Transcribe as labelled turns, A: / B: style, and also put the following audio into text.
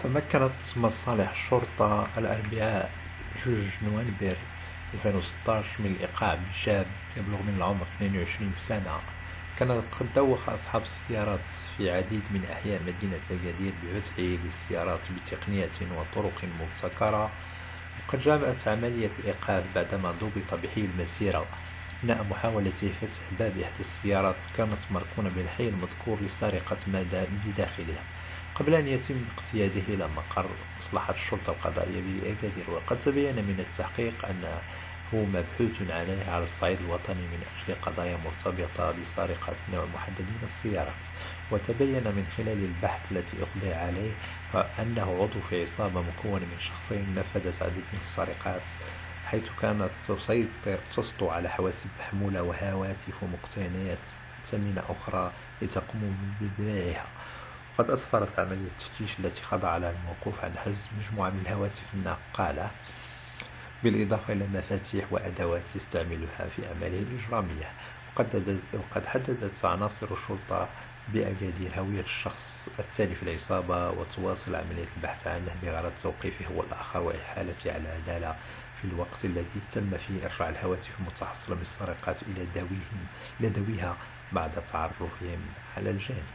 A: تمكنت مصالح الشرطة الأربعاء 2 نوفمبر 2016 من إيقاف شاب يبلغ من العمر 22 سنة. كان قد دوخ أصحاب السيارات في عديد من أحياء مدينة أكادير بفتحه للسيارات بتقنية وطرق مبتكرة. وقد جاءت عملية الإيقاف بعدما ضبط بحيل مسيرة أثناء محاولته فتح باب إحدى السيارات كانت مركونة بالحي المذكور لسرقة ما بداخلها، قبل أن يتم اقتياده إلى مقر مصلحة الشرطة القضائية بأكادير. وقد تبين من التحقيق أنه مبحوث عليه على الصعيد الوطني من أجل قضايا مرتبطة بسرقة نوع محدد من السيارات. وتبين من خلال البحث الذي أقضي عليه أنه عضو في عصابة مكونة من شخصين نفذت عديد من السرقات، حيث كانت تسطو على حواسب محمولة وهواتف ومقتنيات ثمينة أخرى لتقوم ببيعها. قد أسفرت عملية التفتيش التي خضع لها الموقوف عن حجز مجموعة من الهواتف النقالة، بالإضافة إلى مفاتيح وأدوات يستعملها في أعماله الإجرامية. وقد حددت عناصر الشرطة بأكادير هوية الشخص التالي في العصابة، وتواصل عملية البحث عنه بغرض توقيفه هو الآخر وإحالته على العدالة في الوقت الذي تم فيه إرجاع الهواتف المتحصلة من السرقات إلى ذويها بعد تعرفهم على الجاني.